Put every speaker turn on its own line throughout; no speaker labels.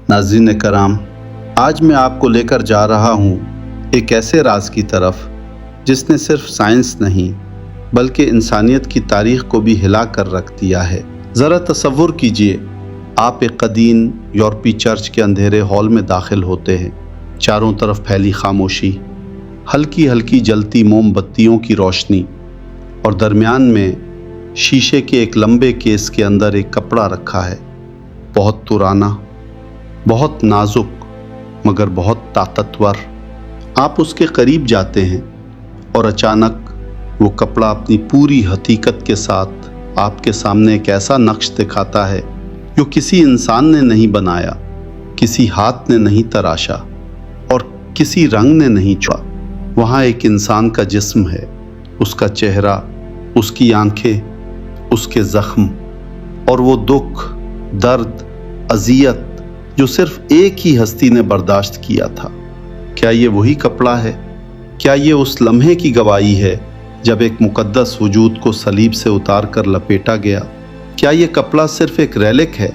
नाज़रीन करام, आज मैं आपको लेकर जा रहा हूँ एक ऐसे राज की तरफ जिसने सिर्फ साइंस नहीं बल्कि इंसानियत की तारीख को भी हिला कर रख दिया है। ज़रा तसव्वुर कीजिए, आप एक कदीम यूरोपीय चर्च के अंधेरे हॉल में दाखिल होते हैं। चारों तरफ फैली खामोशी, हल्की हल्की जलती मोमबत्तियों की रोशनी और दरमियान में शीशे के एक लंबे केस के अंदर एक कपड़ा रखा है, बहुत पुराना, बहुत नाजुक मगर बहुत ताकतवर। आप उसके करीब जाते हैं और अचानक वो कपड़ा अपनी पूरी हकीकत के साथ आपके सामने एक ऐसा नक्श दिखाता है जो किसी इंसान ने नहीं बनाया, किसी हाथ ने नहीं तराशा और किसी रंग ने नहीं छुआ। वहाँ एक इंसान का जिस्म है, उसका चेहरा, उसकी आंखें, उसके जख्म और वो दुख, दर्द, अजियत जो सिर्फ एक ही हस्ती ने बर्दाश्त किया था। क्या ये वही कपड़ा है? क्या ये उस लम्हे की गवाही है जब एक मुकद्दस वजूद को सलीब से उतार कर लपेटा गया? क्या ये कपड़ा सिर्फ एक रेलिक है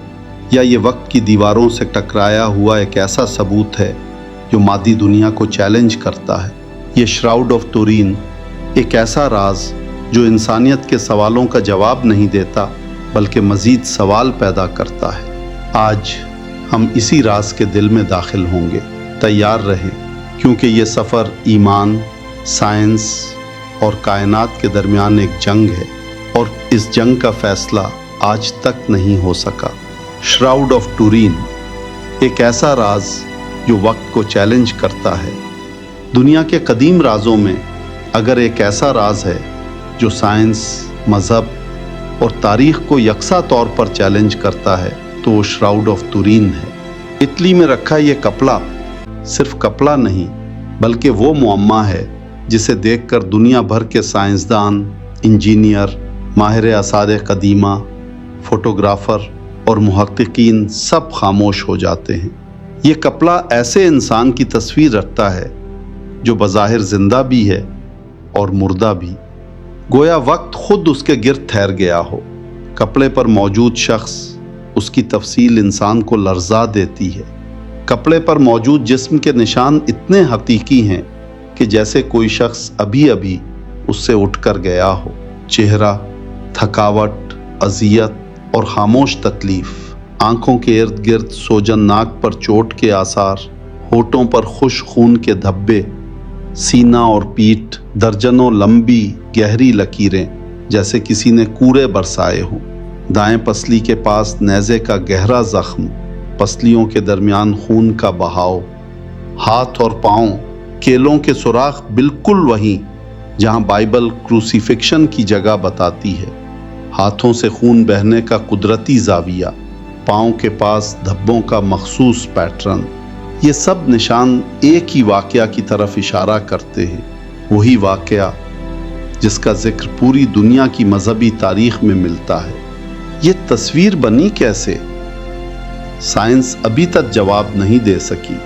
या ये वक्त की दीवारों से टकराया हुआ एक ऐसा सबूत है जो मादी दुनिया को चैलेंज करता है? ये श्राउड ऑफ तुरीन एक ऐसा राज जो इंसानियत के सवालों का जवाब नहीं देता बल्कि मज़ीद सवाल पैदा करता है। आज हम इसी राज के दिल में दाखिल होंगे। तैयार रहें, क्योंकि ये सफ़र ईमान, साइंस और कायनात के दरमियान एक जंग है और इस जंग का फ़ैसला आज तक नहीं हो सका। श्राउड ऑफ तुरीन एक ऐसा राज जो वक्त को चैलेंज करता है। दुनिया के कदीम राजों में अगर एक ऐसा राज है जो साइंस, मज़हब और तारीख़ को यकसा तौर पर चैलेंज करता है तो वो श्राउड ऑफ तुरीन है। इटली में रखा ये कपड़ा सिर्फ कपड़ा नहीं बल्कि वो मुअम्मा है जिसे देखकर दुनिया भर के साइंसदान, इंजीनियर, माहिर आसार कदीमा, फोटोग्राफ़र और मुहक्किकीन सब खामोश हो जाते हैं। ये कपड़ा ऐसे इंसान की तस्वीर रखता है जो बज़ाहिर ज़िंदा भी है और मुर्दा भी, गोया वक्त खुद उसके गिर्द ठहर गया हो। कपड़े पर मौजूद शख्स, उसकी तफसील इंसान को लर्जा देती है। कपड़े पर मौजूद जिस्म के निशान इतने हकीकी हैं कि जैसे कोई शख्स अभी अभी उससे उठकर गया हो। चेहरा, थकावट, अजियत और खामोश तकलीफ, आंखों के इर्द गिर्द सोजन, नाक पर चोट के आसार, होठों पर खुश खून के धब्बे, सीना और पीठ दर्जनों लंबी गहरी लकीरें जैसे किसी ने कूड़े बरसाए हों। दाएं पसली के पास नेज़े का गहरा जख्म, पसलियों के दरमियान खून का बहाव, हाथ और पाँव केलों के सुराख बिल्कुल वहीं जहां बाइबल क्रूसीफिक्शन की जगह बताती है। हाथों से खून बहने का कुदरती जाविया, पाँव के पास धब्बों का मखसूस पैटर्न, ये सब निशान एक ही वाक़या की तरफ इशारा करते हैं। वही वाक़या जिसका जिक्र पूरी दुनिया की मजहबी तारीख में मिलता है। ये तस्वीर बनी कैसे? साइंस अभी तक जवाब नहीं दे सकी।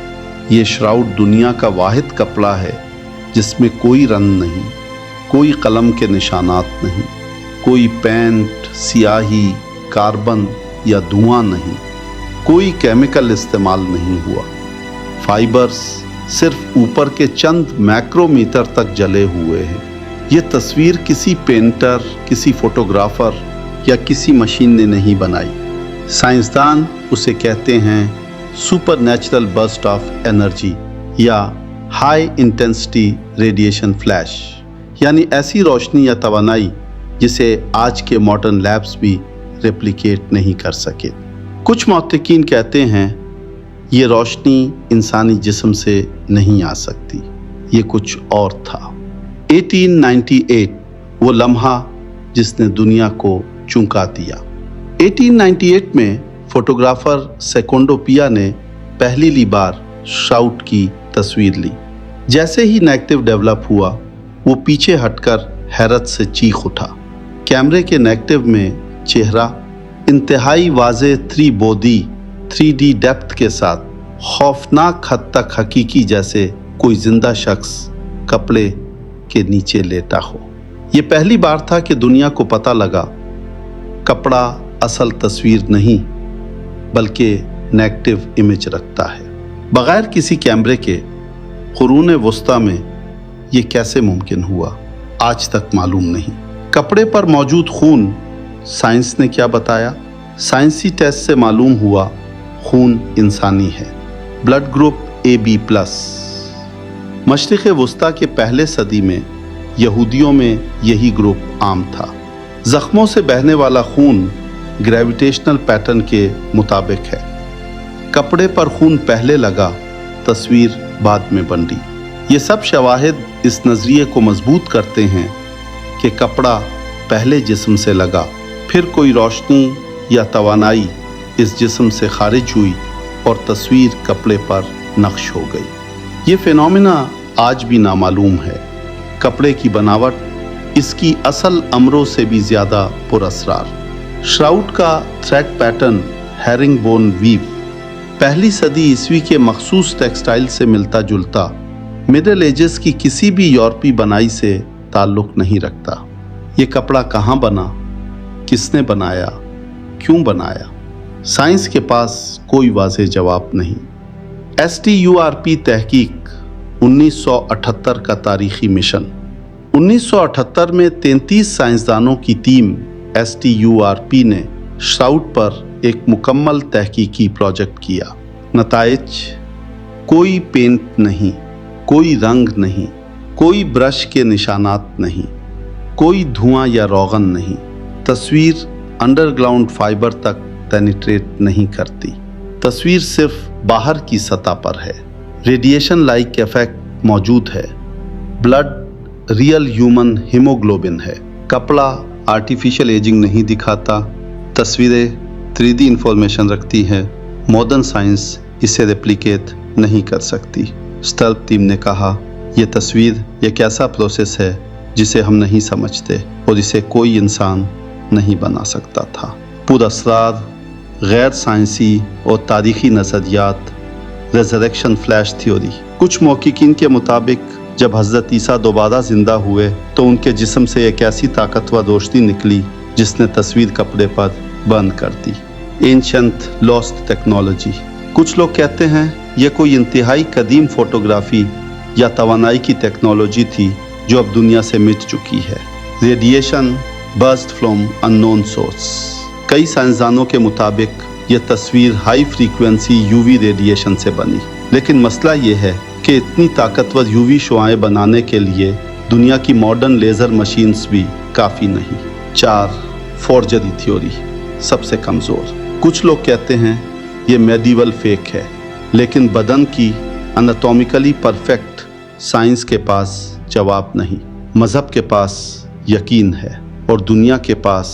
ये श्राउड दुनिया का वाहिद कपड़ा है जिसमें कोई रंग नहीं, कोई कलम के निशानात नहीं, कोई पेंट, स्याही, कार्बन या धुआं नहीं, कोई केमिकल इस्तेमाल नहीं हुआ। फाइबर्स सिर्फ ऊपर के चंद माइक्रोमीटर तक जले हुए हैं। ये तस्वीर किसी पेंटर, किसी फोटोग्राफर या किसी मशीन ने नहीं बनाई। साइंसदान उसे कहते हैं super natural burst of energy या हाई इंटेंसिटी रेडिएशन फ्लैश, यानी ऐसी रोशनी या तवानाई जिसे आज के मॉडर्न लैब्स भी रेप्लिकेट नहीं कर सके। कुछ मुहक्किकीन कहते हैं ये रोशनी इंसानी जिस्म से नहीं आ सकती, ये कुछ और था। 1898 वो लम्हा जिसने दुनिया को चौंका दिया। 1898 में फोटोग्राफर सेकोंडो पिया ने पहली बार श्राउड की तस्वीर ली। जैसे ही नेगेटिव डेवलप हुआ वो पीछे हटकर हैरत से चीख उठा। कैमरे के नेगेटिव में चेहरा इंतहाई वाज़े 3D डेप्थ के साथ खौफनाक हद तक हकीकी जैसे कोई जिंदा शख्स कपड़े के नीचे लेटा हो। ये पहली बार था कि दुनिया को पता लगा कपड़ा असल तस्वीर नहीं बल्कि नेगेटिव इमेज रखता है। बगैर किसी कैमरे के कुरून वस्ता में ये कैसे मुमकिन हुआ, आज तक मालूम नहीं। कपड़े पर मौजूद खून, साइंस ने क्या बताया? साइंसी टेस्ट से मालूम हुआ खून इंसानी है, ब्लड ग्रुप AB+। मशरिक़ वस्ता के पहले सदी में यहूदियों में यही ग्रुप आम था। जख्मों से बहने वाला खून ग्रेविटेशनल पैटर्न के मुताबिक है। कपड़े पर खून पहले लगा, तस्वीर बाद में बन रही। ये सब शवाहिद इस नज़रिए को मजबूत करते हैं कि कपड़ा पहले जिस्म से लगा, फिर कोई रोशनी या तवानाई इस जिस्म से खारिज हुई और तस्वीर कपड़े पर नक्श हो गई। ये फिनोमिना आज भी नामालूम है। कपड़े की बनावट इसकी असल अमरों से भी ज़्यादा पुरअसरार। श्राउड का thread pattern herringbone weave पहली सदी ईस्वी के मखसूस टेक्सटाइल से मिलता जुलता मिडिल एजेस की किसी भी यूरोपी बनाई से ताल्लुक़ नहीं रखता। ये कपड़ा कहाँ बना, किसने बनाया, क्यों बनाया? साइंस के पास कोई वाज़ेह जवाब नहीं। STURP तहकीक 1978 का तारीखी मिशन। 1978 में 33 साइंसदानों की टीम STURP ने श्राउड पर एक मुकम्मल तहकीकी प्रोजेक्ट किया। नताइज, कोई पेंट नहीं, कोई रंग नहीं, कोई ब्रश के निशानात नहीं, कोई धुआं या रोगन नहीं। तस्वीर अंडरग्राउंड फाइबर तक पेनिट्रेट नहीं करती। तस्वीर सिर्फ बाहर की सतह पर है। रेडिएशन लाइक इफेक्ट मौजूद है। ब्लड रियल ह्यूमन हीमोग्लोबिन है। कपड़ा आर्टिफिशियल एजिंग नहीं दिखाता। तस्वीरें 3D इंफॉर्मेशन रखती है। मॉडर्न साइंस इसे रेप्लिकेट नहीं कर सकती। स्टल्प टीम ने कहा, यह तस्वीर एक ऐसा प्रोसेस है जिसे हम नहीं समझते और इसे कोई इंसान नहीं बना सकता था। पुरअसरार गैर साइंसी और तारीखी नज़रियात। Resurrection flash theory. कुछ मौकिकीन के मुताबिक जब हज़रत ईसा दोबारा ज़िंदा हुए तो उनके जिस्म से एक ऐसी ताकतवर रोशनी निकली जिसने तस्वीर कपड़े पर बंद कर दी। Ancient lost technology. कुछ लोग कहते हैं यह कोई इंतहाई कदीम फोटोग्राफी या तवानाई की टेक्नोलॉजी थी जो अब दुनिया से मिट चुकी है। Radiation burst from unknown source. कई साइंसदानों के मुताबिक यह तस्वीर हाई फ्रीक्वेंसी UV रेडिएशन से बनी, लेकिन मसला ये है कि इतनी ताकतवर UV शुआएं बनाने के लिए दुनिया की मॉडर्न लेज़र मशीन्स भी काफ़ी नहीं। 4. फोर्जरी थ्योरी, सबसे कमज़ोर। कुछ लोग कहते हैं ये मेडिवल फेक है, लेकिन बदन की एनाटॉमिकली परफेक्ट साइंस के पास जवाब नहीं। मज़हब के पास यकीन है और दुनिया के पास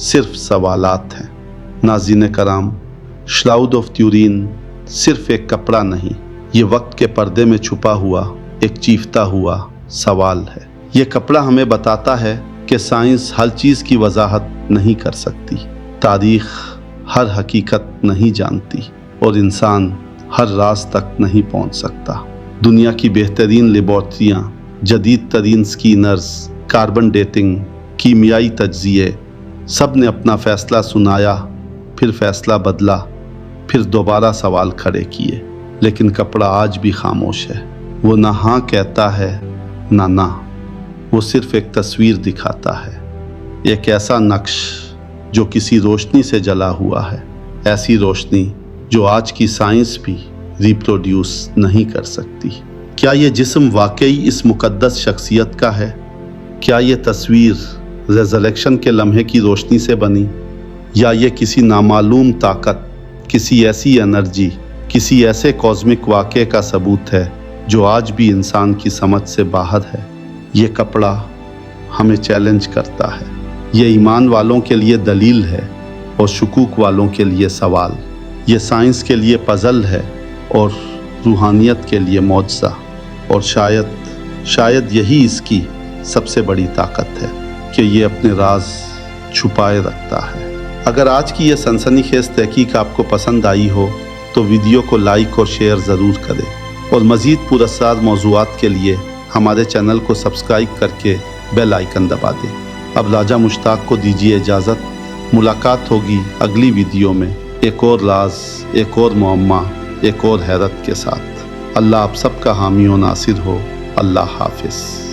सिर्फ सवालात हैं। नाज़रीन कराम, श्राउड ऑफ ट्यूरिन सिर्फ एक कपड़ा नहीं, ये वक्त के पर्दे में छुपा हुआ एक चीखता हुआ सवाल है। ये कपड़ा हमें बताता है कि साइंस हर चीज़ की वजाहत नहीं कर सकती, तारीख़ हर हकीकत नहीं जानती और इंसान हर राज तक नहीं पहुंच सकता। दुनिया की बेहतरीन लेबॉर्ट्रियाँ, जदीद तरीन स्कैनर्स, कार्बन डेटिंग, कीमियाई तज्ज़िये, सब ने अपना फ़ैसला सुनाया, फिर फ़ैसला बदला, फिर दोबारा सवाल खड़े किए, लेकिन कपड़ा आज भी खामोश है। वो ना हाँ कहता है ना, वो सिर्फ एक तस्वीर दिखाता है, एक ऐसा नक्श जो किसी रोशनी से जला हुआ है, ऐसी रोशनी जो आज की साइंस भी रिप्रोड्यूस नहीं कर सकती। क्या ये जिस्म वाकई इस मुकद्दस शख्सियत का है? क्या ये तस्वीर रेज़रेक्शन के लम्हे की रोशनी से बनी, या ये किसी नामालूम ताकत, किसी ऐसी एनर्जी, किसी ऐसे कॉस्मिक वाक़े का सबूत है जो आज भी इंसान की समझ से बाहर है? ये कपड़ा हमें चैलेंज करता है। ये ईमान वालों के लिए दलील है और शुकूक वालों के लिए सवाल। ये साइंस के लिए पज़ल है और रूहानियत के लिए मौजज़ा, और शायद यही इसकी सबसे बड़ी ताकत है कि ये अपने राज छुपाए रखता है। अगर आज की ये सनसनीखेज़ तहकीक आपको पसंद आई हो तो वीडियो को लाइक और शेयर ज़रूर करें, और मज़ीद पुरअसरार मौज़ूआत के लिए हमारे चैनल को सब्सक्राइब करके बेल आइकन दबा दें। अब राजा मुश्ताक को दीजिए इजाज़त। मुलाकात होगी अगली वीडियो में। ایک اور راز، ایک اور معمہ، ایک اور حیرت کے ساتھ۔ اللہ آپ سب کا حامی و ناصر ہو۔ اللہ حافظ۔